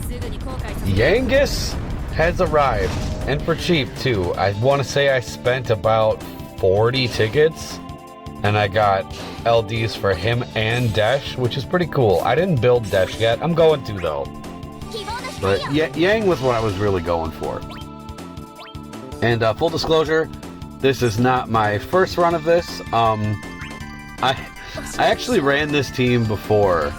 Yangus has arrived, and for cheap too. I want to say I spent about 40 tickets, and I got LDs for him and Desch, which is pretty cool. I didn't build Desch yet. I'm going to though. But Yang was what I was really going for. And full disclosure, this is not my first run of this. I actually ran this team before,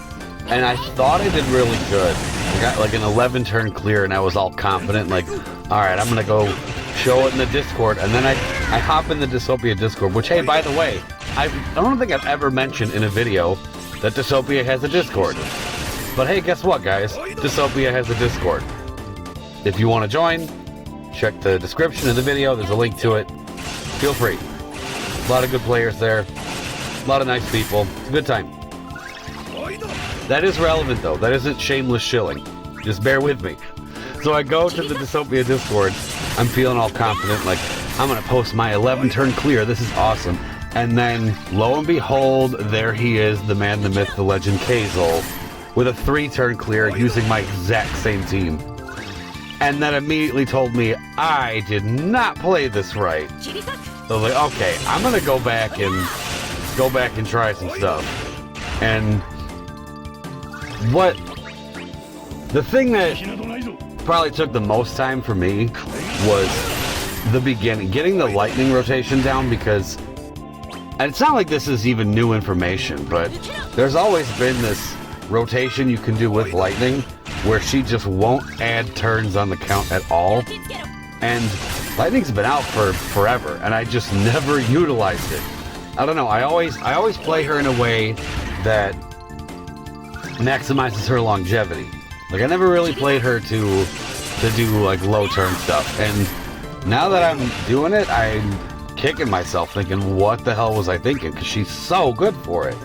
and I thought I did really good. I got like an 11 turn clear, and I was all confident, like, all right, I'm gonna go show it in the Discord. And then I hop in the Dissopia Discord, which, hey, by the way, I don't think I've ever mentioned in a video that Dissopia has a Discord. But hey, guess what, guys? Dissopia has a Discord. If you want to join, check the description of the video. There's a link to it. Feel free. A lot of good players there. A lot of nice people. It's a good time. That is relevant, though. That isn't shameless shilling. Just bear with me. So I go to the Dissopia Discord. I'm feeling all confident, like, I'm going to post my 11 turn clear. This is awesome. And then, lo and behold, there he is, the man, the myth, the legend, Kayzel, with a 3 turn clear using my exact same team. And that immediately told me I did not play this right. So I was like, okay, I'm going to go back and try some stuff. And the thing that probably took the most time for me was the beginning, getting the lightning rotation down, because, and it's not like this is even new information, but there's always been this rotation you can do with lightning where she just won't add turns on the count at all. And lightning's been out for forever, and I just never utilized it. I don't know, I always play her in a way that maximizes her longevity. Like, I never really played her to do like low turn stuff, and now that I'm doing it, I'm kicking myself thinking, what the hell was I thinking? Because she's so good for it.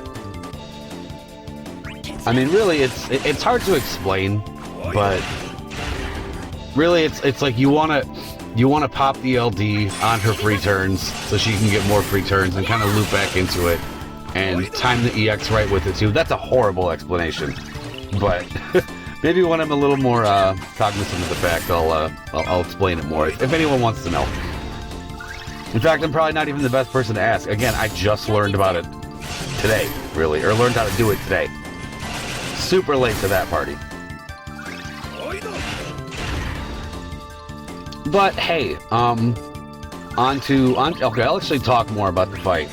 I mean, really, it's hard to explain, but really, it's like you wanna pop the LD on her free turns so she can get more free turns and kind of loop back into it and time the EX right with it too. That's a horrible explanation, but maybe when I'm a little more cognizant of the fact, I'll explain it more if anyone wants to know. In fact, I'm probably not even the best person to ask. Again, I just learned about it today, really, or learned how to do it today. Super late to that party. But hey, okay, I'll actually talk more about the fight.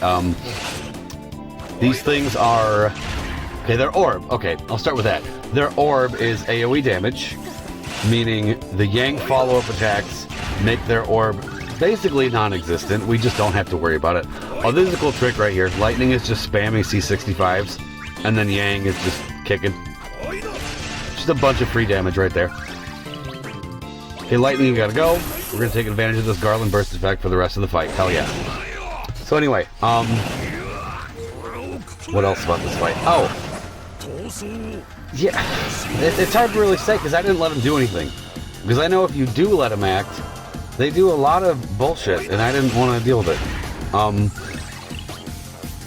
These things are, okay, their orb. Okay, I'll start with that. Their orb is AoE damage, meaning the Yang follow-up attacks make their orb basically non-existent. We just don't have to worry about it. Oh, this is a cool trick right here. Lightning is just spamming C65s, and then Yang is just kicking. Just a bunch of free damage right there. Okay, Lightning, you gotta go. We're gonna take advantage of this Garland Burst effect for the rest of the fight. Hell yeah. So anyway, what else about this fight? Oh, yeah, it's hard to really say because I didn't let him do anything. Because I know if you do let him act, they do a lot of bullshit, and I didn't want to deal with it.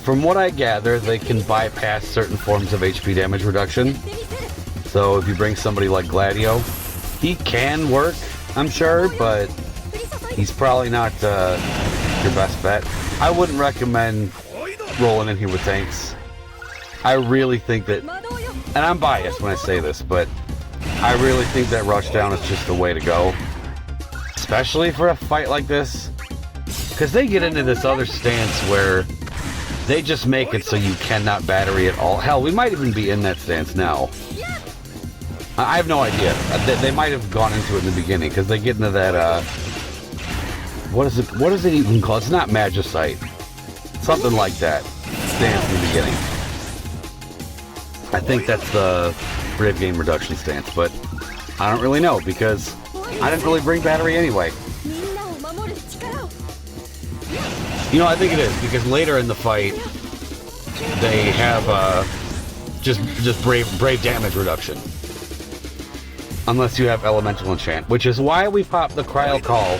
From what I gather, they can bypass certain forms of HP damage reduction. So if you bring somebody like Gladio, he can work, I'm sure, but he's probably not your best bet. I wouldn't recommend rolling in here with tanks. I really think that, and I'm biased when I say this, but I really think that rushdown is just the way to go. Especially for a fight like this. Because they get into this other stance where they just make it so you cannot battery at all. Hell, we might even be in that stance now. I have no idea. They might have gone into it in the beginning, because they get into that, what is it even called? It's not Magicite. Something like that. Stance in the beginning. I think that's the Brave Game Reduction stance, but I don't really know, because I didn't really bring battery anyway. You know, I think it is, because later in the fight, they have, just brave damage reduction. Unless you have Elemental Enchant, which is why we pop the Cryo Call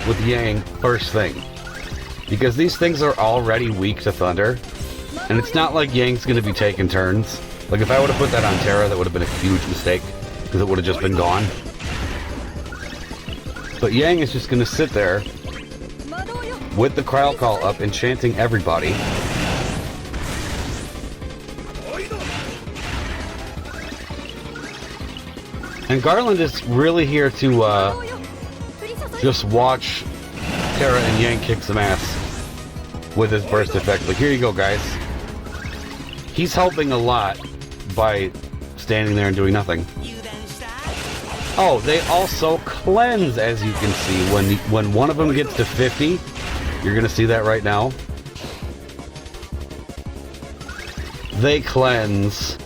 with Yang first thing. Because these things are already weak to Thunder, and it's not like Yang's going to be taking turns. Like, if I would have put that on Terra, that would have been a huge mistake. because it would have just been gone. But Yang is just going to sit there with the crowd call up, enchanting everybody. And Garland is really here to just watch Terra and Yang kick some ass with his burst effect. Like, here you go, guys. He's helping a lot by standing there and doing nothing. Oh, they also cleanse, as you can see. When one of them gets to 50, you're going to see that right now. They cleanse.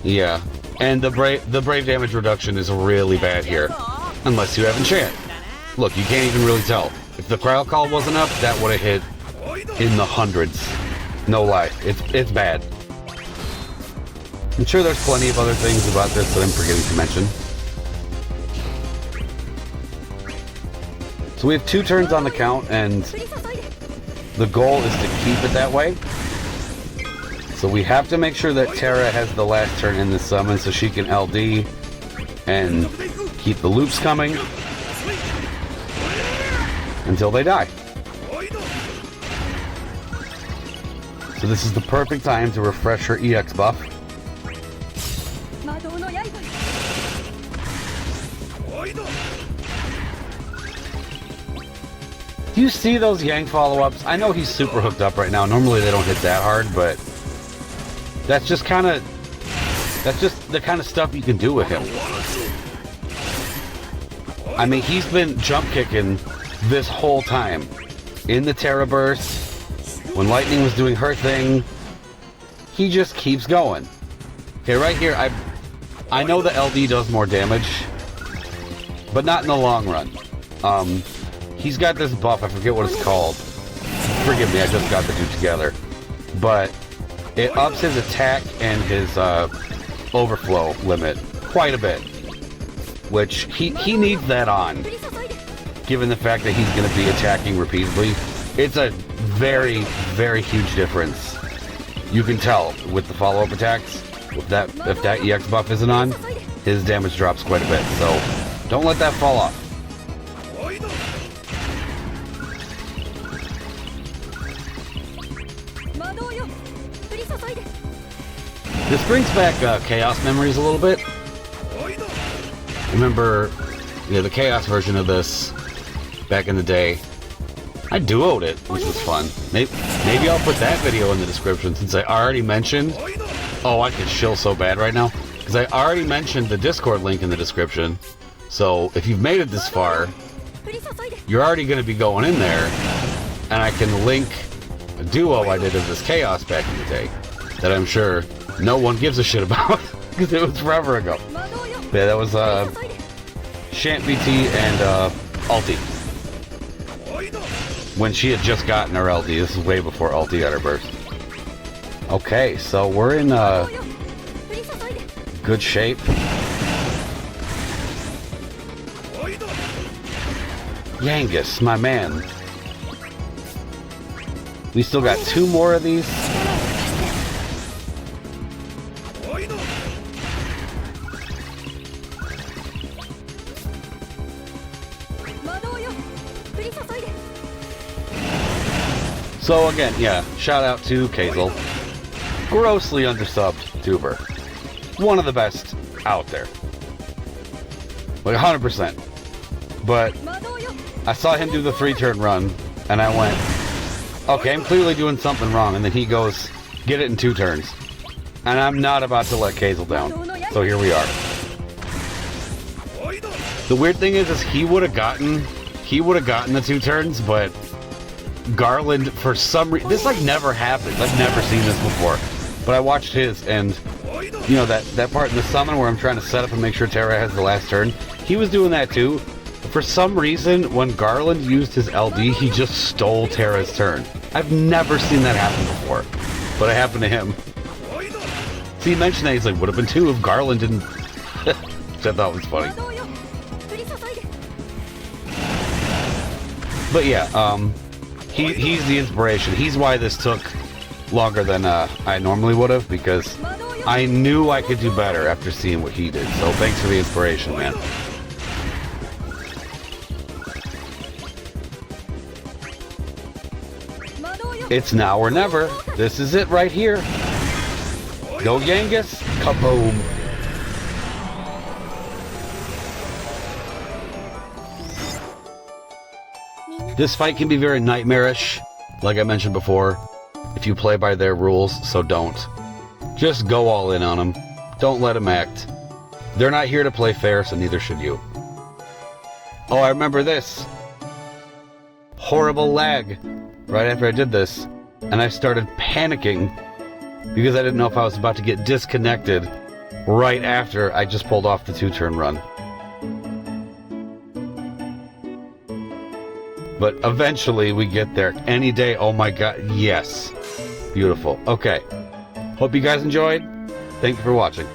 Yeah. And the brave damage reduction is really bad here. Unless you have enchant. Look, you can't even really tell. If the crowd call wasn't up, that would have hit in the hundreds. No lie. It's bad. I'm sure there's plenty of other things about this that I'm forgetting to mention. So we have 2 turns on the count, and the goal is to keep it that way. So we have to make sure that Terra has the last turn in the summon so she can LD and keep the loops coming until they die. So this is the perfect time to refresh her EX buff. Do you see those Yang follow-ups? I know he's super hooked up right now. Normally they don't hit that hard, but that's just the kind of stuff you can do with him. I mean, he's been jump kicking this whole time. In the Terra burst, when Lightning was doing her thing, he just keeps going. Okay, right here, I know the LD does more damage, but not in the long run. He's got this buff, I forget what it's called. Forgive me, I just got the two together. But it ups his attack and his overflow limit quite a bit. Which, he needs that on, given the fact that he's going to be attacking repeatedly. It's a very, very huge difference. You can tell with the follow-up attacks, if that EX buff isn't on, his damage drops quite a bit. So, don't let that fall off. This brings back Chaos memories a little bit. Remember, the Chaos version of this back in the day. I duoed it, which was fun. Maybe I'll put that video in the description since I already mentioned. Oh, I could shill so bad right now because I already mentioned the Discord link in the description. So if you've made it this far, you're already going to be going in there, and I can link a duo I did of this Chaos back in the day that I'm sure no one gives a shit about because it was forever ago. Yeah, that was Shant BT and Ulti. When she had just gotten her LD. This is way before Ulti got her burst. Okay, so we're in good shape. Yangus, my man. We still got 2 more of these. So again, yeah, shout out to Kayzel. Grossly undersubbed tuber. One of the best out there. Like 100%. But I saw him do the 3-turn run, and I went, okay, I'm clearly doing something wrong. And then he goes, get it in 2 turns. And I'm not about to let Kayzel down. So here we are. The weird thing is he would have gotten the 2 turns, but Garland, for some reason, this like never happens. I've never seen this before. But I watched his, and that part in the summon where I'm trying to set up and make sure Terra has the last turn, he was doing that too. But for some reason, when Garland used his LD, he just stole Terra's turn. I've never seen that happen before, but it happened to him. See, he mentioned that, he's like, would have been 2 if Garland didn't, which I thought was funny. But yeah, he's the inspiration. He's why this took longer than I normally would have, because I knew I could do better after seeing what he did, so thanks for the inspiration, man. It's now or never. This is it right here. Go Yangus. Kaboom. This fight can be very nightmarish, like I mentioned before, if you play by their rules, so don't. Just go all in on them. Don't let them act. They're not here to play fair, so neither should you. Oh, I remember this. Horrible lag. Right after I did this, and I started panicking because I didn't know if I was about to get disconnected right after I just pulled off the 2-turn run. But eventually we get there. Any day. Oh my god, yes. Beautiful. Okay. Hope you guys enjoyed. Thank you for watching.